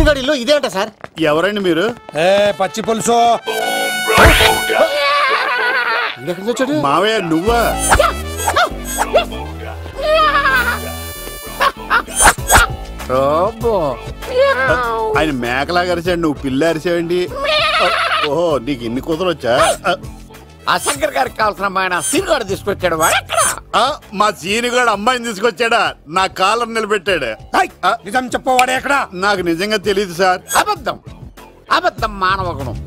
సీనిగాడి ఇల్లు ఇదే అంట సార్. ఎవరండి మీరు? పచ్చి పులుసు. మావయ్య నువ్వా? ఆయన మేకలాగా అరిచాడు, నువ్వు పిల్ల అరిచావండి. ఓహో, నీకు ఇన్ని కుదరొచ్చా? ఆ శంకర్ గారికి కావాల్సిన అమ్మాయి సీనుగాడు తీసుకొచ్చాడు. మా సీనుగాడు అమ్మాయిని తీసుకొచ్చాడా? నా కాలర్ నిలబెట్టాడు. నిజం చెప్పవాడే ఎక్కడ? నాకు నిజంగా తెలియదు సార్. అబద్ధం, అబద్ధం మానవ గుణం.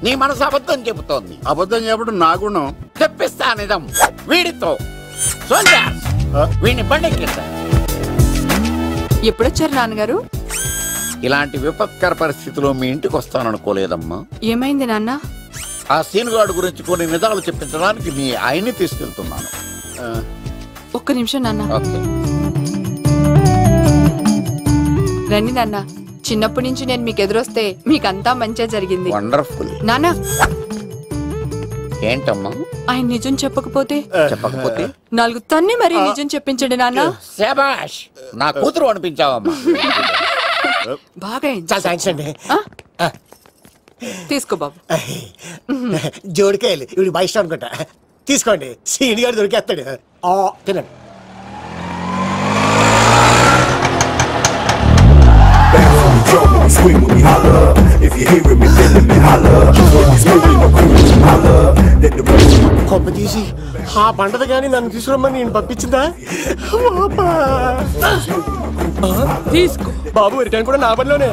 నీ మనసు అబద్ధం చెబుతోంది. అబద్ధం చెప్పడం నా గుణం. తెప్పిస్తా నిజం వీడితో. వీడిని బండెక్కిస్తా. ఎప్పుడొచ్చారు నాన్నగారు? ఇలాంటి విపత్కర పరిస్థితిలో మీ ఇంటికి వస్తాననుకోలేదమ్మా. ఏమైంది నాన్న? ఆ సీనుగాడు గురించి కొన్ని నిజాలు చెప్పించడానికి మీ ఆయన్ని తీసుకెళ్తున్నాను. ఒక్క నిమిషం నాన్న. రండి నాన్న. చిన్నప్పటి నుంచి నేను మీకు ఎదురొస్తే మీకంతా మంచిగా జరిగింది. వండర్ఫుల్. నాన్న, ఏంటమ్మా? ఆయన నిజం చెప్పకపోతే నాలుగు తన్ని మరి నిజం చెప్పించండి నాన్న. శభాష్, నా కూతురు అనిపించావమ్మా. బాగా తీసుకో బాబు. జోడికాయలు ఇవి బాగా ఇష్టం అనుకుంటా. తీసుకోండి, సీని గారు దొరికేస్తాడు. తినండి. కొమ్మ తీసి ఆ పంటది కానీ నన్ను తీసుకురమ్మని నేను పంపించిందా? తీసుకో బాబు, రిటర్న్ కూడా నా పనిలోనే.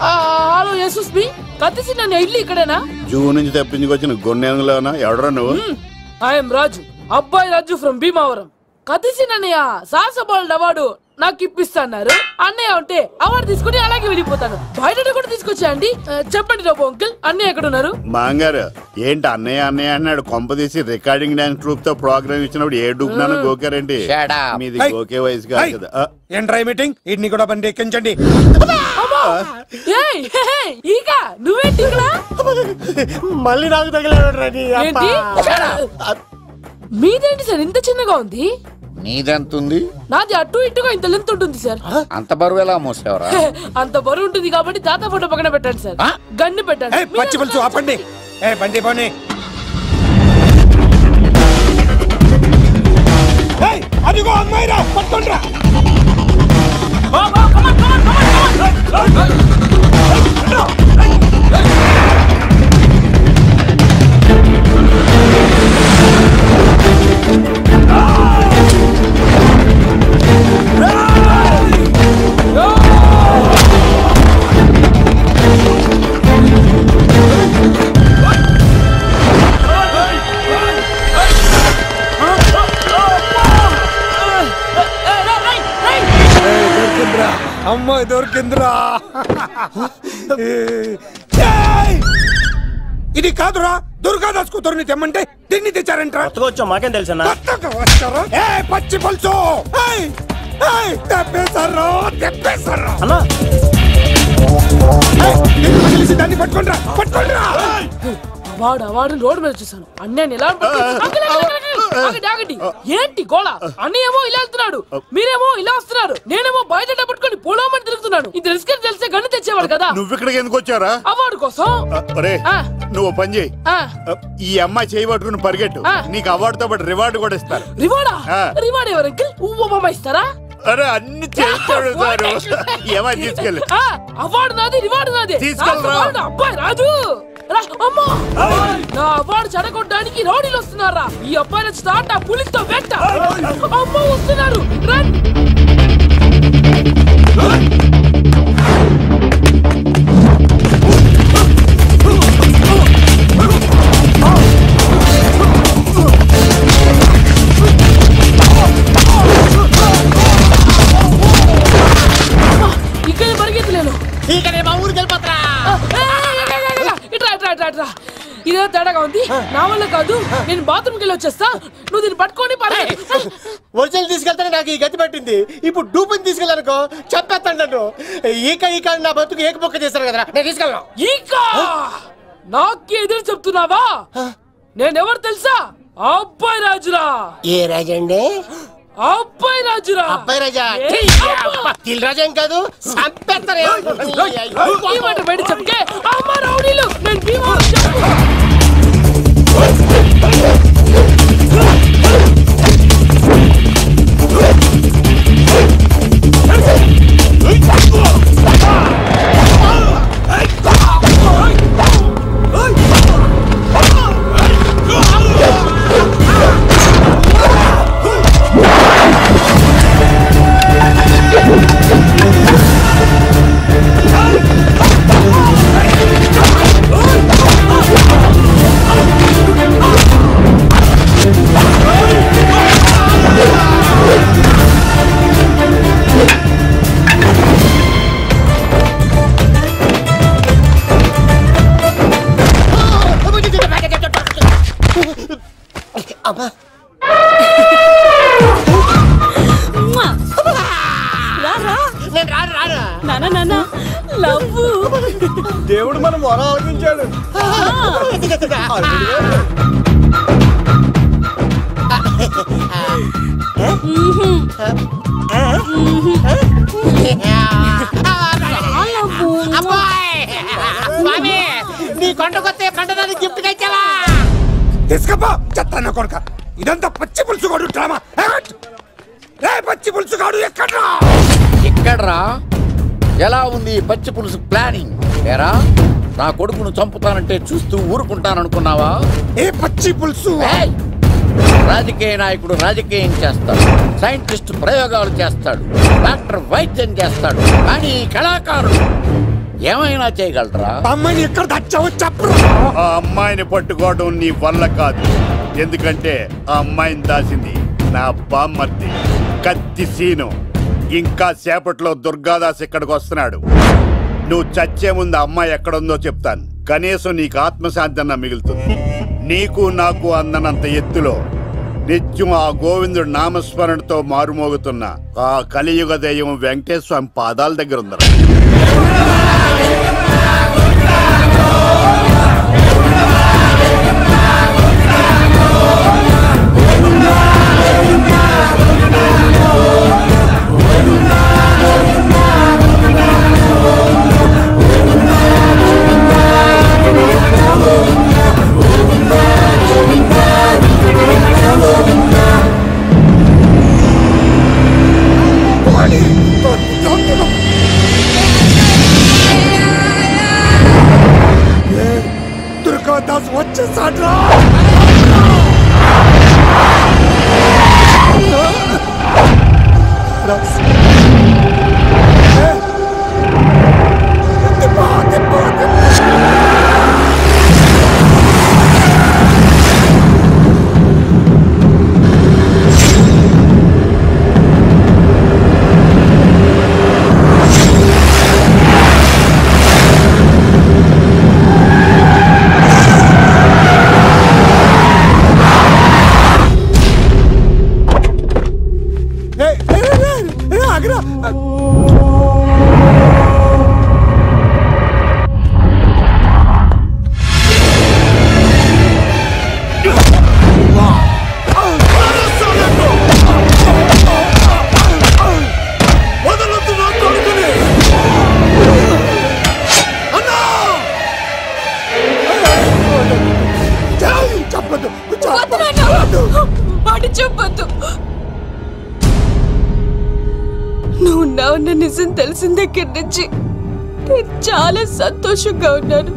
హలో యశస్వి, కత్తిసి నన్ను ఇల్లు ఇక్కడేనా? జూ నుంచి తప్పించుకొచ్చిన గొన్నెలోనా? ఎవడరా నువ్వు? ఐఎమ్ రాజు, అబ్బాయి రాజు ఫ్రమ్ భీమావరం. కత్తిసి నన్నయ్య సాహసబాల్ అవార్డు నాకు ఇప్పిస్తాన్నారు. అన్నయ్య ఉంటే అవార్డు తీసుకుని అలాగే వెళ్ళిపోతాను. బయట కూడా తీసుకొచ్చా అండి. చెప్పండి రాబు అంకుల్, అన్నయ్య ఎక్కడ ఉన్నారు? మాంగారు ఏంటి అన్నయ్య అన్నయ్య అన్నాడు? కొంప తీసి రికార్డింగ్ డాన్స్ ట్రూప్ తో ప్రోగ్రామ్ ఇచ్చినప్పుడు ఏ డూబ్నాను గోకారండి. మీది గోకే వయసు కాదు కదా. ఏంట్రై మీటింగ్? ఇడ్ని కూడా బండి ఎక్కించండి. నువ్వేంటి మళ్ళీ నాకు తగిలాడు. మీదేంటి సార్ ఇంత చిన్నగా ఉంది? నీదెంతుంది? నాది అటు ఇటుగా ఇంత లెంత్ ఉంటుంది సార్. అంత బరువు ఎలా మోసేవరా? అంత బరువు ఉంటుంది కాబట్టి తాత ఫోటో పక్కన పెట్టండి సార్. గన్ను పెట్టండి. పచ్చి పులుసు ఆపండి. బండి పోనీ. అదిగో అమ్మాయిరా, పట్టుకోండిరా. అమ్మాయి దొరికిందిరా. ఇది కాదురా, దుర్గాదాస్ కూతురుని తెమ్మంటే దీన్ని తెచ్చారంట. వచ్చా మాకేం తెలుసా? పచ్చి పులుసు తెప్పేశారు, తెప్పేశారు. దాన్ని పట్టుకోండిరా, పట్టుకోండిరా. వాడు రోడ్డు మీద చూసాను. అన్నయ్య ఎలా ఏంటి గోళ? అన్నయ్యేమో ఇలా వెళ్తున్నాడు, మీరేమో ఇలా వస్తున్నారు, నేనేమో బయట పట్టుకొని పోలోమని తిరుగుతున్నాను. ఇది రిస్క్ తెలిస్తే గన్ను తెచ్చేవాడు కదా. నువ్వు ఇక్కడికి ఎందుకు వచ్చారా? అవార్డు కోసం. నువ్వు పని చేయి, ఈ అమ్మాయి చేయి పట్టుకుని పరిగెట్టు. నీకు అవార్డుతో పాటు రివార్డు కూడా ఇస్తారు. రివార్డా? రివార్డ్ ఎవరు అంకిల్? ఉవ్వమ్మ ఇస్తారా? అరే అన్ని చేస్తాడు సార్. ఏమని తీసుకెళ్ళి అవార్డు నాది, రివార్డు నాది. తీసుకెళ్ళి అబ్బాయి రాజు. నా అవార్డు చెడగొట్టడానికి రౌడీలు వస్తున్నారా? ఈ అబ్బాయి స్టార్ట్ ఆ పులితో వెంట. అమ్మ వస్తున్నారు. ఇక్కడ పరిగెత్తలేను. మా ఊరికి వెళ్ళిపోతారా? ఇదే తేడాగా ఉంది. నా వల్ల కాదు, నేను బాత్రూమ్కి వెళ్ళి వచ్చేస్తా. నువ్వు దీన్ని పట్టుకొని ఒరిజినల్ తీసుకెళ్తానే నాకు ఈ గతి పట్టింది. ఇప్పుడు డూపుని తీసుకెళ్ళానుకో చెప్పేస్తాను నన్ను. ఈక నా బతుకు ఏకపొక్క చేశారు కదా, నేను తీసుకెళ్ళను. నాకు ఎదురు చెప్తున్నావా? నేనెవరు తెలుసా? అబ్బాయి రాజురా. ఏ రాజండి? అబ్బాయి రాజురా. అబ్బాయి రాజా. దిల్ రాజు ఏం కాదు సంపేస్తారు ఈ మాట బయట చెప్తే అమ్మ రౌడీలు నేను భీమవరం చెప్పు. దేవుడు మనం వరం ఆలకించాడు. నీ కొండకొస్తే పంటదాన్ని గిఫ్ట్ ఇచ్చావా? తీసుకపో చెత్త కొడుక. ఇదంతా పచ్చి పులుసుగాడు డ్రామా. పచ్చి పులుసుగాడు ఎక్కడ్రా? ఇక్కడ్రా. ఎలా ఉంది పచ్చి పులుసు ప్లానింగ్? ఏరా నా కొడుకును చంపుతానంటే చూస్తూ ఊరుకుంటాననుకున్నావా? ఏ పచ్చి పులుసు? రాజకీయ నాయకుడు రాజకీయం చేస్తాడు, సైంటిస్ట్ ప్రయోగాలు చేస్తాడు, డాక్టర్ వైద్యం చేస్తాడు, కానీ కళాకారుడు ఏమైనా చేయగలరా? అమ్మాయిని ఎక్కడ దాచావో చెప్పు. ఆ అమ్మాయిని పట్టుకోవడం నీ వల్ల కాదు. ఎందుకంటే ఆ అమ్మాయిని దాసింది నా బామ్మర్ది కత్తి సీను. ఇంకా సేపట్లో దుర్గాదాస్ ఇక్కడికి వస్తున్నాడు. నువ్వు చచ్చే ముందు అమ్మాయి ఎక్కడుందో చెప్తాను. కనీసం నీకు ఆత్మశాంతి అన్న మిగులుతుంది. నీకు నాకు అందనంత ఎత్తులో నిత్యం ఆ గోవిందుడు నామస్మరణతో మారుమోగుతున్న ఆ కలియుగ దైవం వెంకటేశ్వర స్వామి పాదాల దగ్గర ఉందరా. దుర్గాదాస్ వచ్చేసాడ్రా. నువ్వు ఉన్నావన్న నిజం తెలిసిన దగ్గర నుంచి నేను చాలా సంతోషంగా ఉన్నాను.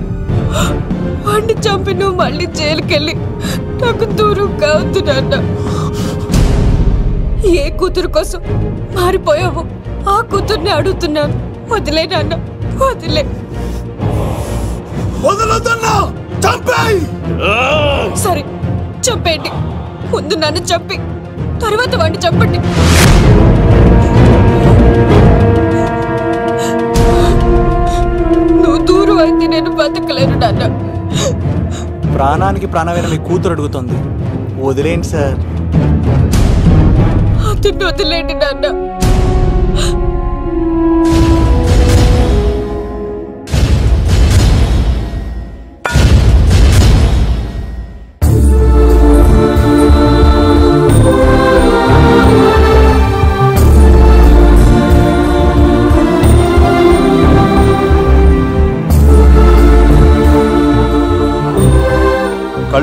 వాడిని చంపి నువ్వు మళ్ళీ జైలుకెళ్ళి నాకు దూరంగా అవుతున్నా. ఏ కూతురు కోసం మారిపోయావు ఆ కూతుర్ని అడుగుతున్నాను. వదిలే నాన్న, వదిలే. సరే చంపేయండి. ముందు నన్ను చంపి తర్వాత వాడిని చంపండి. నువ్వు దూరం అయితే నేను బతకలేను నాన్న. ప్రాణానికి ప్రాణమైన మీ కూతురు అడుగుతుంది, వదిలేండి సార్. అతన్ని వదిలేండి నాన్న.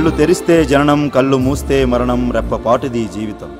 కళ్ళు తెరిస్తే జననం, కళ్ళు మూస్తే మరణం, రెప్పపాటుది జీవితం.